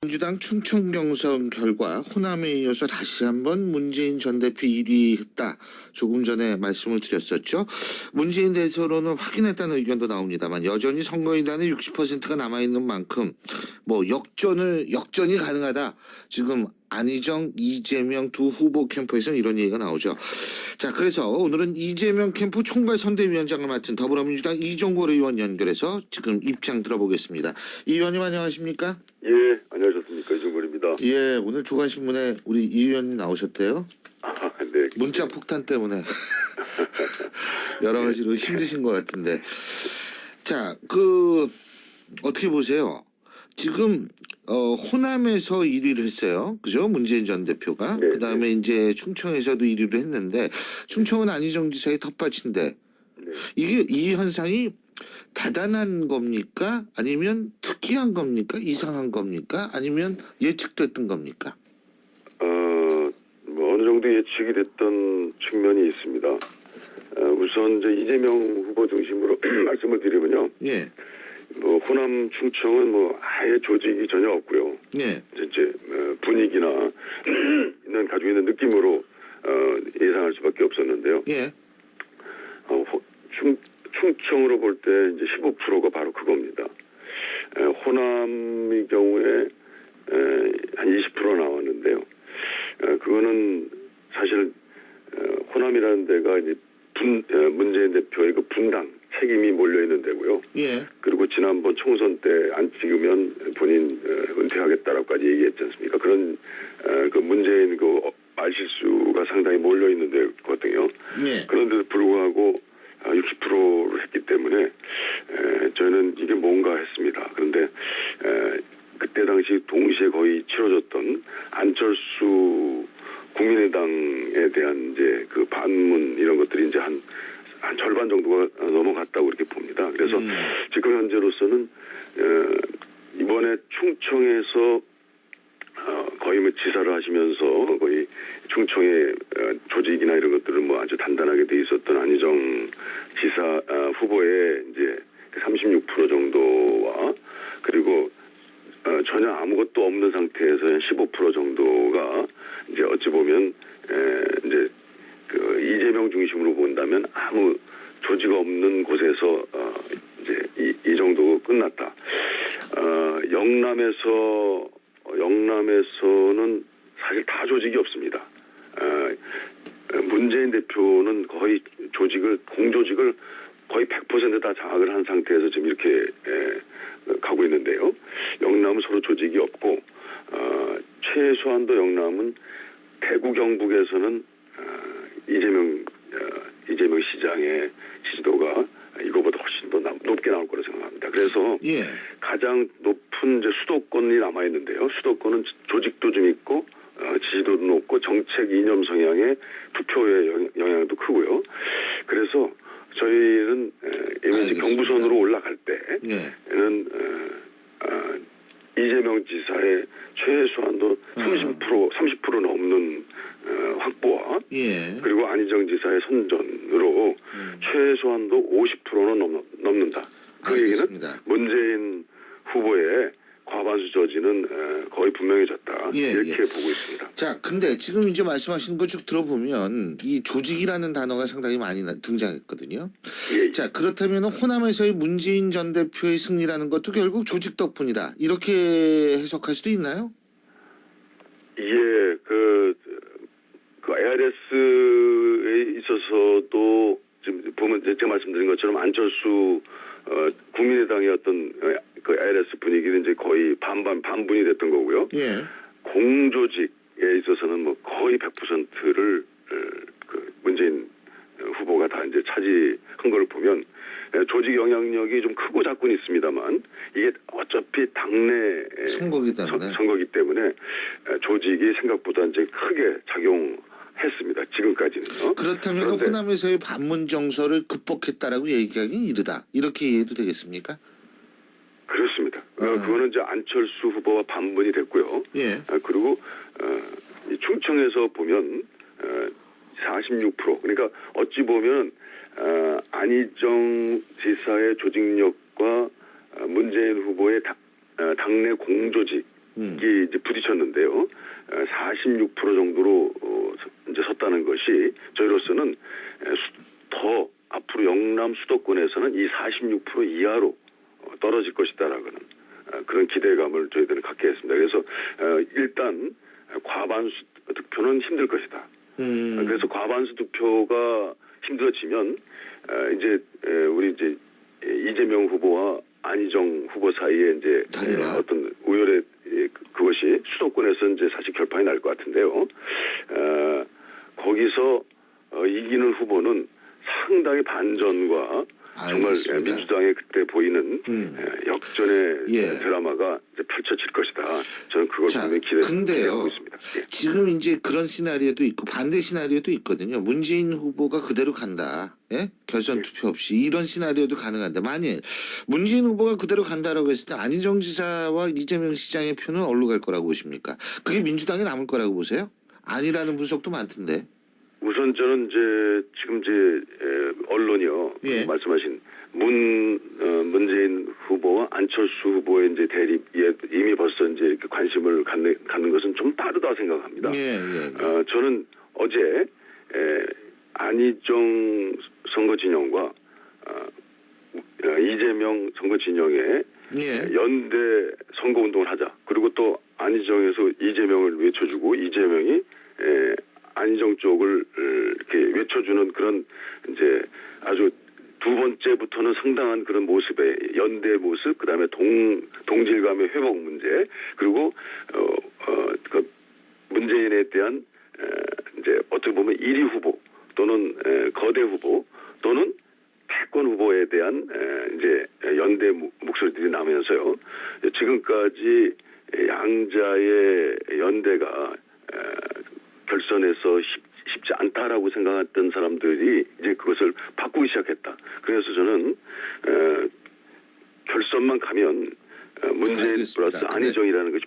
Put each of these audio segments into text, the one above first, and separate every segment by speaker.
Speaker 1: 민주당 충청 경선 결과 호남에 이어서 다시 한번 문재인 전 대표 1위 했다. 조금 전에 말씀을 드렸었죠. 문재인 대표로는 확인했다는 의견도 나옵니다만 여전히 선거인단의 60%가 남아있는 만큼 역전이 가능하다. 지금 안희정, 이재명 두 후보 캠프에서는 이런 얘기가 나오죠. 자, 그래서 오늘은 이재명 캠프 총괄 선대위원장을 맡은 더불어민주당 이종걸 의원 연결해서 지금 입장 들어보겠습니다. 이 의원님 안녕하십니까?
Speaker 2: 예, 안녕하셨습니까? 이종걸입니다.
Speaker 1: 예, 오늘 조간신문에 우리 이 의원님 나오셨대요.
Speaker 2: 네.
Speaker 1: 문자 폭탄 때문에 여러 가지로 힘드신 것 같은데. 자, 어떻게 보세요? 지금 호남에서 1위를 했어요. 그죠? 문재인 전 대표가.
Speaker 2: 네,
Speaker 1: 그다음에 이제 충청에서도 1위를 했는데 충청은 안희정 지사의 텃밭인데
Speaker 2: 네.
Speaker 1: 이게 이 현상이 대단한 겁니까? 아니면 특이한 겁니까? 이상한 겁니까? 아니면 예측됐던 겁니까?
Speaker 2: 어느 정도 예측이 됐던 측면이 있습니다. 우선 이제 이재명 후보 중심으로 말씀을 드리면요.
Speaker 1: 예.
Speaker 2: 호남 충청은 아예 조직이 전혀 없고요.
Speaker 1: 예.
Speaker 2: 이제 분위기나 있는 가지고 있는 느낌으로 예상할 수밖에 없었는데요.
Speaker 1: 예.
Speaker 2: 충청으로 볼 때 이제 15%가 바로 그겁니다. 호남의 경우에 한 20% 나왔는데요. 그거는 사실 호남이라는 데가 이제 문재인 대표의 그 분당 책임이 몰려 있는 데고요.
Speaker 1: 예.
Speaker 2: 그리고 지난번 총선 때 안 찍으면 본인 은퇴하겠다라고까지 얘기했지 않습니까? 그런 그 문재인 그 말실수가 상당히 몰려 있는 데거든요.
Speaker 1: 예.
Speaker 2: 그런데도 불구하고 60%를 했기 때문에 저희는 이게 뭔가 했습니다. 그런데 그때 당시 동시에 거의 치러졌던 안철수 국민의당에 대한 이제 그 반문 이런 것들이 이제 한 절반 정도가 넘어갔다고 이렇게 봅니다. 그래서 지금 현재로서는 이번에 충청에서 거의 지사를 하시면서 거의 충청의 조직이나 이런 것들을 아주 단단하게 돼 있었던 안희정 지사 후보의 이제 36% 정도와 그리고 전혀 아무것도 없는 상태에서 한 15% 정도가 이제 어찌 보면 이제 그 이재명 중심으로 본다면 아무 조직 없는 곳에서 이제 이 정도 끝났다. 영남에서는 사실 다 조직이 없습니다. 문재인 대표는 거의 공조직을 거의 100% 다 장악을 한 상태에서 지금 이렇게 가고 있는데요. 영남은 서로 조직이 없고 최소한도 영남은 대구 경북에서는 이재명 시장의 지지도가 이거보다 훨씬 더 높게 나올 거라 생각합니다. 그래서
Speaker 1: 예.
Speaker 2: 가장 높은 이제 수도권이 남아 있는데요. 수도권은 조직도 좀 있고 지지도도 높고 정책 이념 성향의 투표의 영향도 크고요. 그래서 저희는 이제 경부선으로 올라갈 때는 이재명 지사의 최소한도 30% 넘는 확보와 그리고 안희정 지사의 선전으로 최소한도 50%는 넘는다. 그
Speaker 1: 알겠습니다.
Speaker 2: 얘기는 문재인 후보의 과반수 저지는 거의 분명해졌다. 이렇게 보고 있습니다.
Speaker 1: 자, 근데 지금 이제 말씀하시는 거 쭉 들어보면 이 조직이라는 단어가 상당히 많이 등장했거든요.
Speaker 2: 예.
Speaker 1: 자, 그렇다면 호남에서의 문재인 전 대표의 승리라는 것도 결국 조직 덕분이다. 이렇게 해석할 수도 있나요?
Speaker 2: 예, 그 ARS에 있어서도 지금 보면 제가 말씀드린 것처럼 안철수 국민의당의 어떤 그 ARS 분위기는 이제 거의 반분이 됐던 거고요.
Speaker 1: 예.
Speaker 2: 공조직에 있어서는 거의 100%를 그 문재인 후보가 다 이제 차지한 걸 보면 조직 영향력이 좀 크고 작고는 있습니다만 이게 어차피 당내 선거기 때문에 조직이 생각보다 이제 크게 작용했습니다. 지금까지는요.
Speaker 1: 그렇다면 호남에서의 반문 정서를 극복했다라고 얘기하기는 이르다. 이렇게 이해도 되겠습니까?
Speaker 2: 그렇습니다. 그거는 이제 안철수 후보와 반분이 됐고요.
Speaker 1: 예.
Speaker 2: 그리고 이 충청에서 보면 46% 그러니까 어찌 보면 안희정 지사의 조직력과 문재인 후보의 당내 공조직 이게 이제 부딪혔는데요. 46% 정도로 이제 섰다는 것이 저희로서는 더 앞으로 영남 수도권에서는 이 46% 이하로 떨어질 것이다라고는 그런 기대감을 저희들은 갖게 했습니다. 그래서 일단 과반수 득표는 힘들 것이다. 그래서 과반수 득표가 힘들어지면 이제 우리 이제 이재명 후보와 안희정 후보 사이에 이제 어떤 우열의 그것이 수도권에서 이제 사실 결판이 날 것 같은데요. 거기서 이기는 후보는 상당히 반전과 정말
Speaker 1: 알겠습니다.
Speaker 2: 민주당의 그때 보이는 역전의 드라마가 이제 펼쳐질 것이다. 저는 그걸 분명히 기대하고 있습니다. 예.
Speaker 1: 지금 이제 그런 시나리오도 있고 반대 시나리오도 있거든요. 문재인 후보가 그대로 간다. 예? 결선 투표 없이 이런 시나리오도 가능한데 만일 문재인 후보가 그대로 간다라고 했을 때 안희정 지사와 이재명 시장의 표는 어디로 갈 거라고 보십니까? 그게 민주당에 남을 거라고 보세요? 아니라는 분석도 많던데.
Speaker 2: 우선 저는 이제 지금 이제 언론이요 말씀하신 문재인 후보와 안철수 후보의 이제 대립에 이미 벌써 이제 이렇게 관심을 갖는 것은 좀 빠르다 생각합니다. 저는 어제 안희정 선거 진영과 이재명 선거 진영의 연대 선거 운동을 하자. 그리고 또 안희정에서 이재명을 외쳐주고 이재명이 안희정 쪽을 이렇게 외쳐주는 그런 이제 아주 두 번째부터는 상당한 그런 모습의 연대 모습, 그 다음에 동질감의 회복 문제, 그리고 그 문재인에 대한 이제 어떻게 보면 1위 후보 또는 거대 후보 또는 패권 후보에 대한 이제 연대 목소리들이 나면서요. 지금까지 양자의 연대가 결선에서 쉽지 않다라고 생각했던 사람들이 이제 그것을 바꾸기 시작했다. 그래서 저는 결선만 가면 문재인 플러스 안희정이라는 것이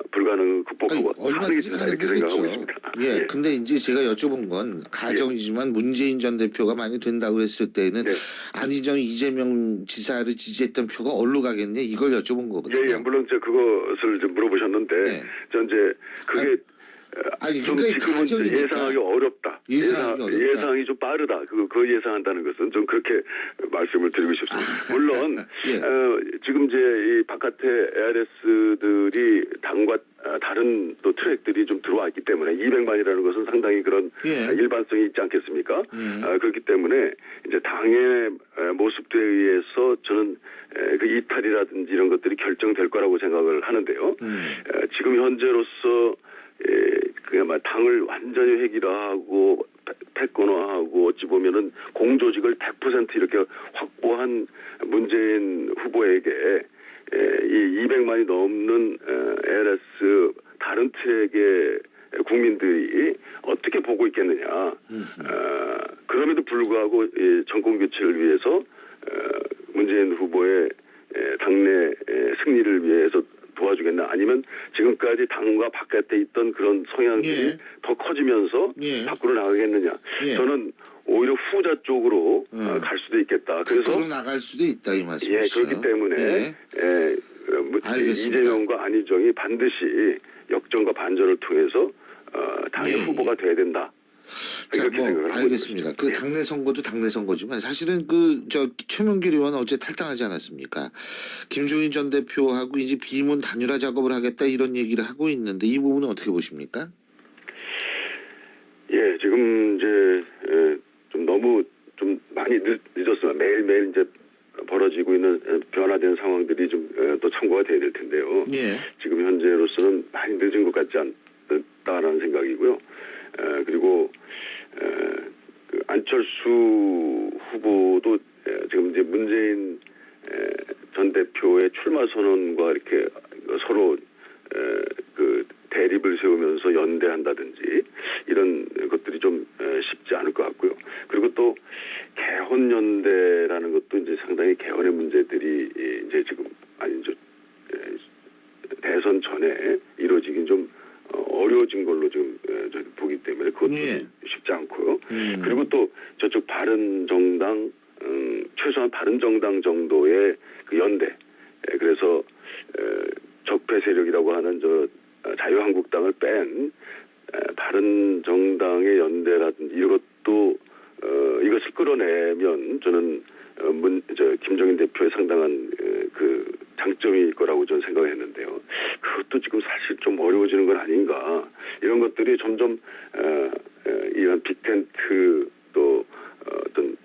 Speaker 2: 불가능 극복하고
Speaker 1: 얼마든지
Speaker 2: 이렇게 생각하고 있습니다.
Speaker 1: 예, 근데 이제 제가 여쭤본 건 가정이지만 문재인 전 대표가 많이 된다고 했을 때는 안희정, 이재명 지사를 지지했던 표가 어디로 가겠냐 이걸 여쭤본 거거든요.
Speaker 2: 물론 제가 그것을 좀 물어보셨는데 전 이제 그게 좀 지금은 예상하기 어렵다. 예상이 좀 빠르다. 그거 예상한다는 것은 좀 그렇게 말씀을 드리고 싶습니다. 물론 지금 이제 이 바깥에 ARS들이 당과 다른 또 트랙들이 좀 들어왔기 때문에 200만이라는 것은 상당히 그런 일반성이 있지 않겠습니까? 그렇기 때문에 이제 당의 모습에 의해서 저는 그 이탈이라든지 이런 것들이 결정될 거라고 생각을 하는데요. 지금 현재로서 그야말로 당을 완전히 획일화하고 패권화하고 어찌 보면은 공조직을 100% 이렇게 확보한 문재인 후보에게 이 200만이 넘는 LS 다른 트랙의 국민들이 어떻게 보고 있겠느냐. 그럼에도 불구하고 정권 교체를 위해서 문재인 후보의 당내 승리를 위해서 도와주겠나 아니면 지금까지 당과 바깥에 있던 그런 성향들이 더 커지면서 밖으로 나가겠느냐. 저는 오히려 후자 쪽으로 갈 수도 있겠다. 그래서
Speaker 1: 나갈 수도 있다 이 말씀이시죠.
Speaker 2: 그렇기 때문에 이재명과 안희정이 반드시 역전과 반전을 통해서 당의 후보가 돼야 된다.
Speaker 1: 자, 알겠습니다. 그 당내 선거도 당내 선거지만 사실은 최명길 의원 어제 탈당하지 않았습니까? 김종인 전 대표하고 이제 비문 단일화 작업을 하겠다 이런 얘기를 하고 있는데 이 부분은 어떻게 보십니까?
Speaker 2: 지금 이제 좀 너무 좀 많이 늦었습니다. 매일매일 이제 벌어지고 있는 변화된 상황들이 좀 또 참고가 돼야 될 텐데요. 지금 현재로서는 많이 늦은 것 같지 않다라는 생각이고요. 그리고 그 안철수 후보도 지금 이제 문재인 전 대표의 출마 선언과 이렇게 서로 그 대립을 세우면서 연대한다든지 이런 것들이 좀 쉽지 않을 것 같고요. 그리고 또 개헌 연대라는 것도 이제 상당히 개헌의 문제들이 이제 지금 대선 전에 이루어지긴 좀 어려워진 걸로 지금 저희 보기 때문에 그것도 쉽지 않고요. 그리고 또 저쪽 바른정당 최소한 바른정당 정도의 그 연대 그래서 적폐 세력이라고 하는 자유한국당을 뺀 바른정당의 연대라든지 이것도 이것을 끌어내면 저는 김종인 대표의 상당한 그 장점일 거라고 저는 생각했는데요. 그것도 지금 사실 좀 어려워지는 건 아닌가. 이런 것들이 점점 이런 빅텐트 또 어떤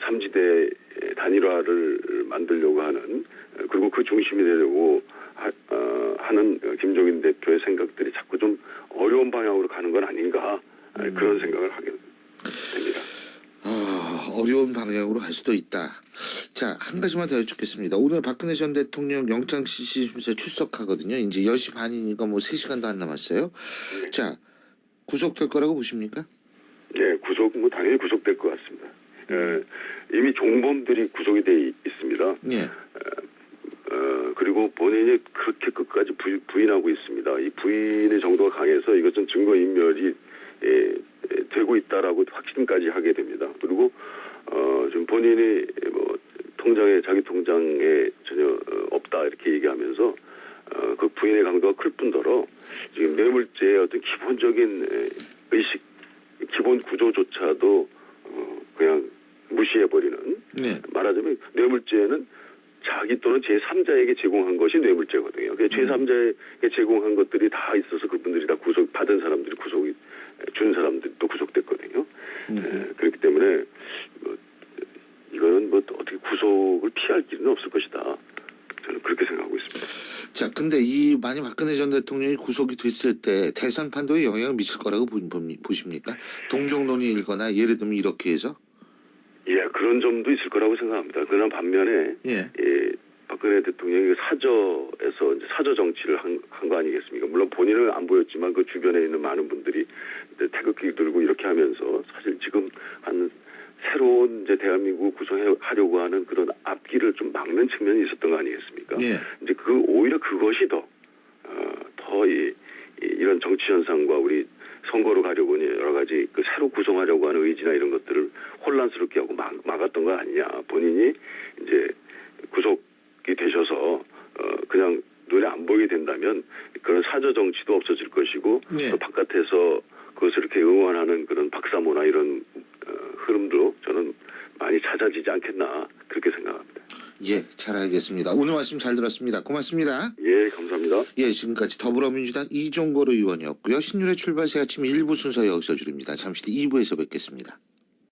Speaker 2: 삼지대 단일화를 만들려고 하는 그리고 그 중심이 되려고 하는 김종인 대표의 생각들이 자꾸 좀 어려운 방향으로 가는 건 아닌가 그런 생각을 하게 됩니다.
Speaker 1: 어려운 방향으로 갈 수도 있다. 자, 한 가지만 더 여쭙겠습니다. 오늘 박근혜 전 대통령 영장실질심사에 출석하거든요. 이제 10시 반이니까 뭐 3시간도 안 남았어요.
Speaker 2: 네.
Speaker 1: 자, 구속될 거라고 보십니까?
Speaker 2: 네, 당연히 구속될 것 같습니다. 이미 종범들이 구속이 돼 있습니다.
Speaker 1: 예.
Speaker 2: 그리고 본인이 그렇게 끝까지 부인하고 있습니다. 이 부인의 정도가 강해서 이것은 증거인멸이 되고 있다라고 확신까지 하게 됩니다. 그리고 좀 본인이 뭐 자기 통장에 전혀 없다 이렇게 얘기하면서 그 부인의 강도가 클 뿐더러 지금 뇌물죄의 어떤 기본적인 의식, 기본 구조조차도 그냥 무시해버리는.
Speaker 1: 네.
Speaker 2: 말하자면 뇌물죄는 자기 또는 제3자에게 제공한 것이 뇌물죄거든요. 제3자에게 제공한 것들이 다 있어서 그분들이 다 받은 사람들이 준 사람들이 또 구속됐거든요. 그렇기 때문에 이거는 뭐 어떻게 구속을 피할 길은 없을 것이다. 저는 그렇게 생각하고 있습니다.
Speaker 1: 자, 근데 만약 박근혜 전 대통령이 구속이 됐을 때 대선 판도에 영향을 미칠 거라고 보십니까? 동정론이 일거나 예를 들면 이렇게 해서?
Speaker 2: 예, 그런 점도 있을 거라고 생각합니다. 그러나 반면에 박근혜 대통령이 사저에서 이제 사저 정치를 한 거 아니겠습니까? 물론 본인은 안 보였지만 그 주변에 있는 많은 분들이 이제 태극기 들고 이렇게 하면서 사실 지금 한 새로운 이제 대한민국을 구성하려고 하는 그런 앞길을 좀 막는 측면이 있었던 거 아니겠습니까?
Speaker 1: 예.
Speaker 2: 이제 오히려 그것이 더 이런 정치 현상과 우리 선거로 가려고 하는 여러 가지 그 새로 구성하려고 하는 의지나 이런 것들을 혼란스럽게 하고 막았던 거 아니냐. 본인이 이제 구속이 되셔서 그냥 눈에 안 보이게 된다면 그런 사저 정치도 없어질 것이고 또 바깥에서 그것을 이렇게 응원하는 그런 박사모나 이런 흐름도 저는 많이 잦아지지 않겠나 그렇게 생각합니다.
Speaker 1: 예, 잘 알겠습니다. 오늘 말씀 잘 들었습니다. 고맙습니다.
Speaker 2: 예, 감사합니다.
Speaker 1: 예, 지금까지 더불어민주당 이종걸 의원이었고요. 신율의 출발새 아침 1부 순서 여기서 줄입니다. 잠시 뒤 2부에서 뵙겠습니다.